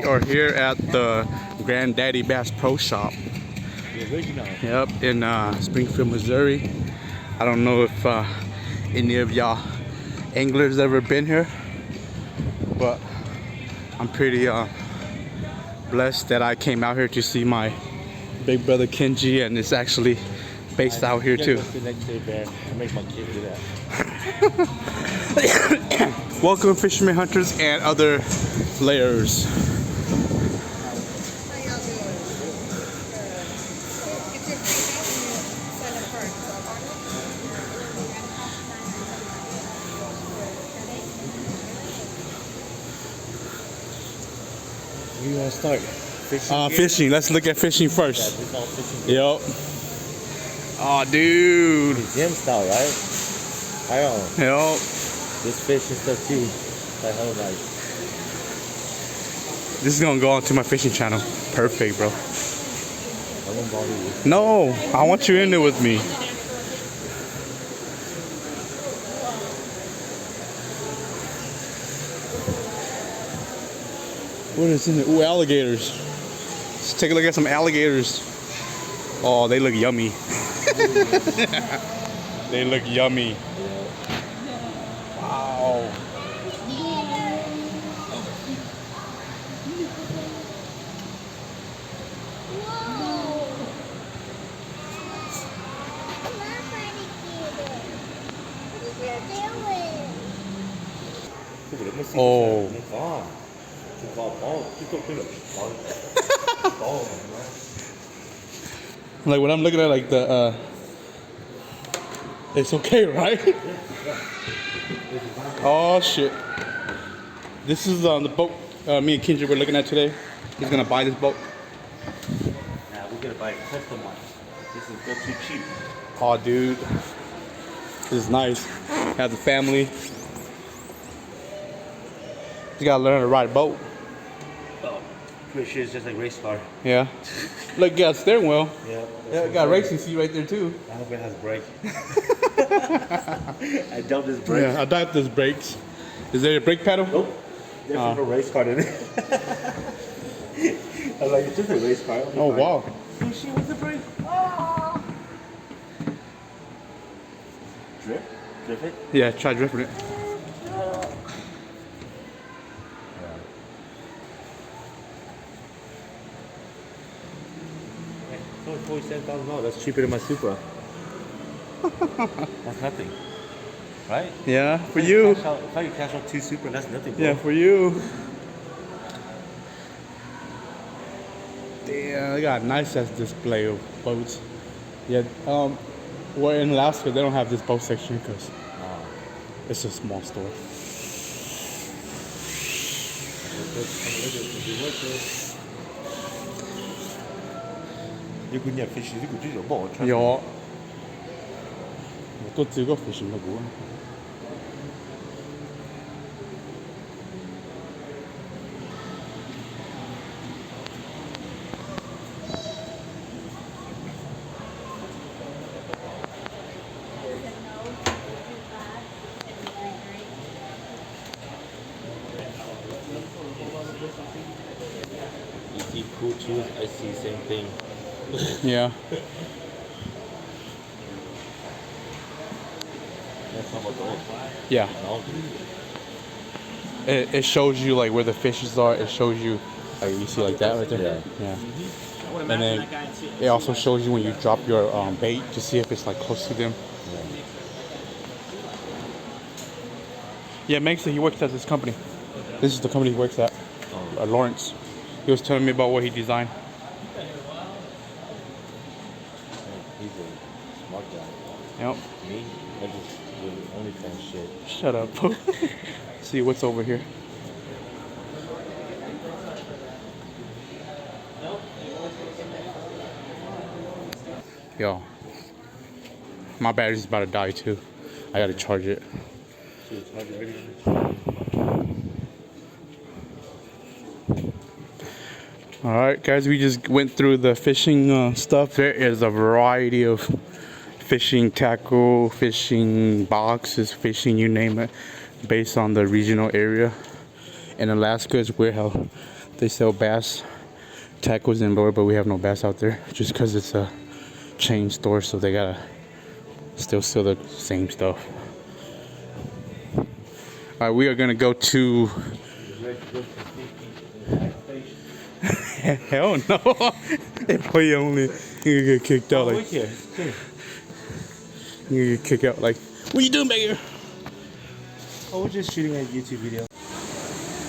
are here at the Granddaddy Bass Pro Shop. The original. Yep, in Springfield, Missouri. I don't know if any of y'all anglers ever been here, but I'm pretty blessed that I came out here to see my big brother Kenji, and it's actually based out here too. Make my kids do that. Welcome, fishermen, hunters, and other layers. You want to start fishing? Fishing. Let's look at fishing first. Yeah, this all fishing. Yep. Oh, dude. Gym style, right? I don't know. Yep. This fish is stuff too. Like how like. This is gonna go onto my fishing channel. Perfect, bro. I won't bother you. No, I want you in there with me. What is in there? Ooh, alligators. Let's take a look at some alligators. Oh, they look yummy. They look yummy. Wow. Oh. Like when I'm looking at like the it's okay, right? Oh shit. This is the boat me and Kenji were looking at today. He's gonna buy this boat. Nah, we're gonna buy a custom one. This is still too cheap. Oh dude. This is nice. Has a family. You gotta learn how to ride a boat. Oh, pretty sure it's just like race car. Yeah. Look, got a steering wheel. Yeah. Yeah, got a racing seat right there too. I hope it has brake. I doubt this brake. Yeah, I doubt there's brakes. Is there a brake pedal? Nope. There's no race car in it. I'm like, it's just a race car. Oh wow. You see with the brake? Oh. Drift? Drift it? Yeah, try drifting it. $47,000. That's cheaper than my Supra. That's nothing, right? Yeah, for you. If I could cash out 2 Supra, that's nothing, bro. Yeah, for you. Damn, they got a nice ass display of boats. Yeah, we're in Alaska. They don't have this boat section because it's a small store. You could fish. You could use your boat. 有，我都自個 fishing 嘅喎。You see cool too. I see same thing. Yeah. That's how much oil. Yeah. No. It shows you like where the fishes are. It shows you, like you see like that right there. Yeah. Yeah. And then it also shows you when you drop your bait to see if it's like close to them. Yeah, Meg said he works at this company. This is the company he works at. Lawrence. He was telling me about what he designed. He's a smart guy. Yep. Me, I just do OnlyFans shit. Shut up. See what's over here. Yo, my battery's about to die too. I gotta charge it. Alright guys, we just went through the fishing stuff. There is a variety of fishing tackle, fishing boxes, fishing, you name it, based on the regional area. In Alaska is where They sell bass tacos and lure, but we have no bass out there just because it's a chain store, so they gotta still sell the same stuff. All right, we are gonna go to. Hell no! They play only. You get kicked out like. You get kicked out like. What you doing back here? Oh, we're just shooting a YouTube video.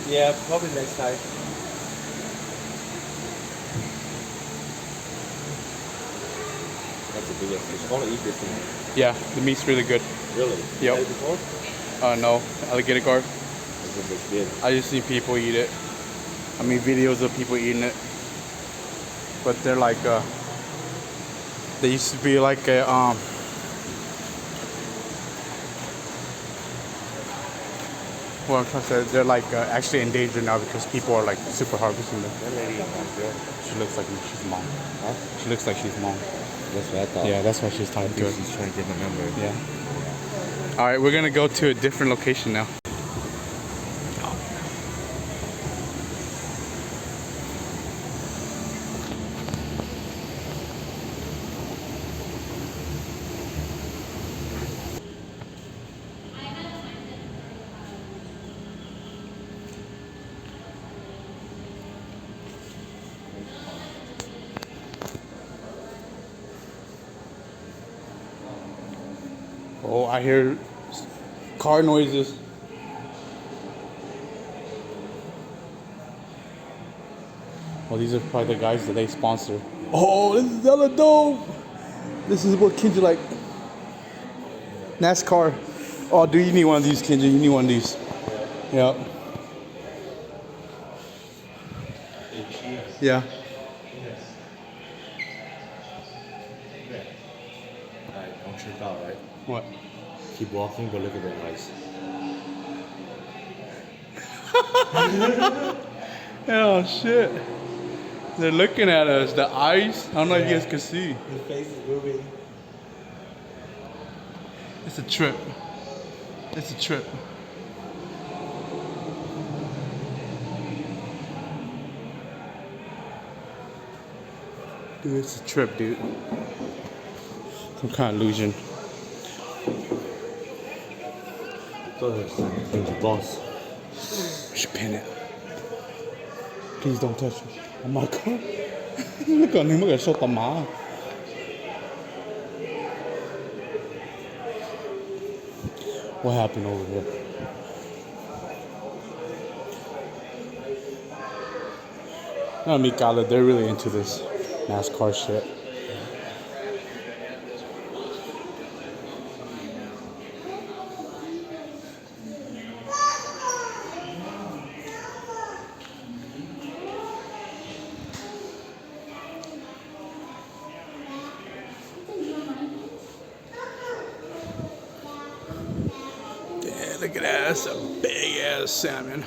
Yeah, probably next time. That's a big fish. I want to eat this thing. Yeah, the meat's really good. Really? Yep. You had it before? No, alligator garb. It looks good. I just see people eat it. I mean, videos of people eating it. But they're like, they used to be like a, well, I'm trying to say, they're like actually endangered now because people are like super harvesting them. That lady is my girl. She looks like she's mom. Huh? She looks like she's mom. That's what I thought. Yeah, that's why she's talking to her. She's trying to get my number. Yeah. All right, we're gonna go to a different location now. Oh, I hear car noises. Well, these are probably the guys that they sponsor. Oh, this is hella dope. This is what kids are like. NASCAR. Oh, dude, you need one of these, Kendra. You need one of these. Yep. Yeah. Alright, don't trip out, right? What? Keep walking, but look at their eyes. Oh, shit. They're looking at us. The eyes. I don't know if you guys can see. His face is moving. It's a trip. It's a trip. Dude, it's a trip, dude. Some kind of illusion. Things boss. We should pin it. Please don't touch it. Oh my god. Look at him, look at shot the ma. What happened over here? No, Mikala, they're really into this NASCAR shit. Yeah, look at that. That's a big ass salmon.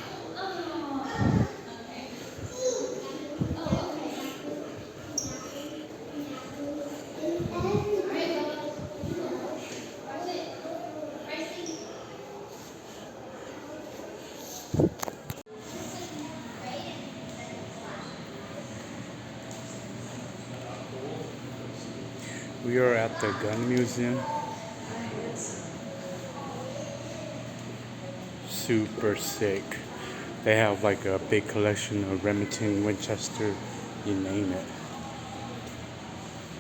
We are at the gun museum. Super sick. They have like a big collection of Remington, Winchester, you name it.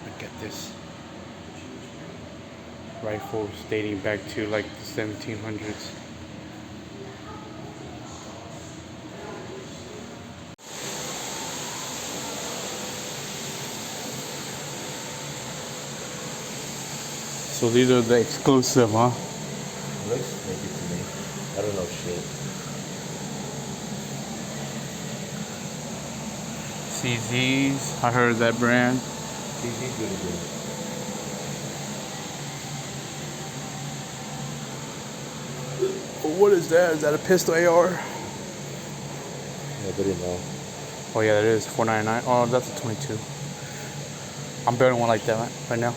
Look at this. Rifles dating back to like the 1700s. So these are the exclusive, huh? Looks maybe to me. I don't know shit. CZs, I heard that brand. TV's really good. What is that? Is that a pistol AR? Yeah, but you know. Oh yeah, that is $4.99. Oh, that's a 22. I'm building one like that right now.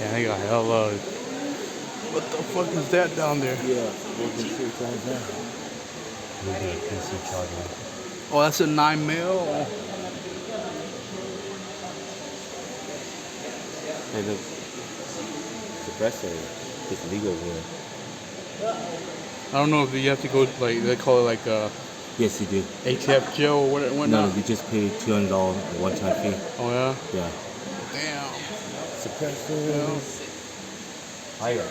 Yeah, they got hella. What the fuck is that down there? Yeah, we'll just see down there. Maybe a PC charger. Oh, that's a 9 mil. Hey, look. Suppressor is legal here. I don't know if you have to go like they call it like Yes, you do. ATF jail or what No, not. you just pay $200 one-time fee. Oh yeah. Yeah. Damn. Suppressor. Higher.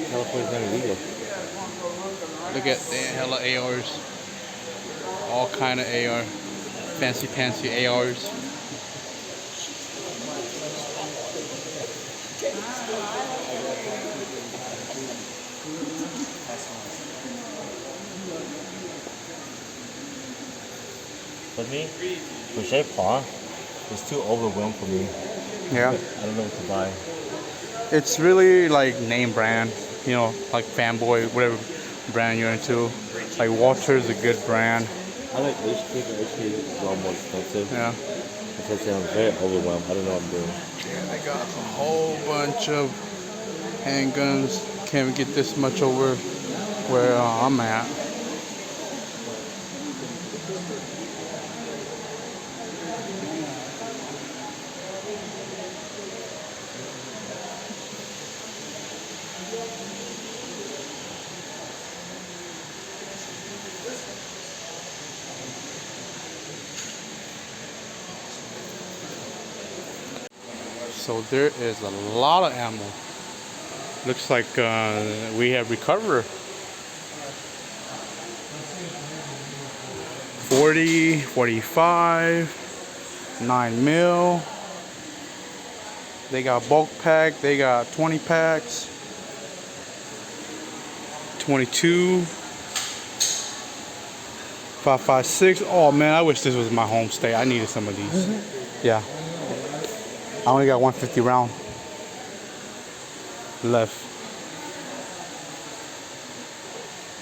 California's not illegal. Look at that hella ARs. All kind of AR. Fancy ARs. For me, for Shape Paw, it's too overwhelmed for me. Yeah. I don't know what to buy. It's really like name brand, you know, like Fanboy, whatever brand you're into. Like Walter's a good brand. I like HP, but HP is a lot more expensive. Yeah. Because I'm very overwhelmed. I don't know what I'm doing. Yeah, they got a whole bunch of handguns. Can't even get this much over where I'm at. So there is a lot of ammo. Looks like we have recovered 40, 45, 9 mil. They got bulk pack. They got 20 packs, 22, 5.56. Oh man, I wish this was my home state. I needed some of these. Yeah. I only got 150 round left.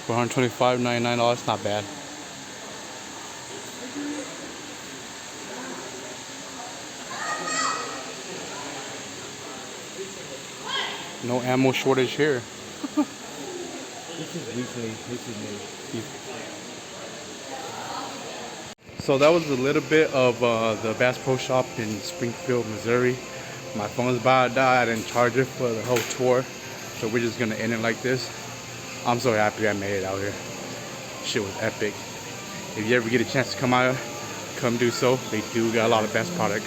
For $125, $99, that's not bad. No ammo shortage here. This is recently made. So that was a little bit of the Bass Pro Shop in Springfield, Missouri. My phone's about to die. I didn't charge it for the whole tour, so we're just gonna end it like this. I'm so happy I made it out here. Shit was epic. If you ever get a chance to come out, come do so. They do got a lot of best product.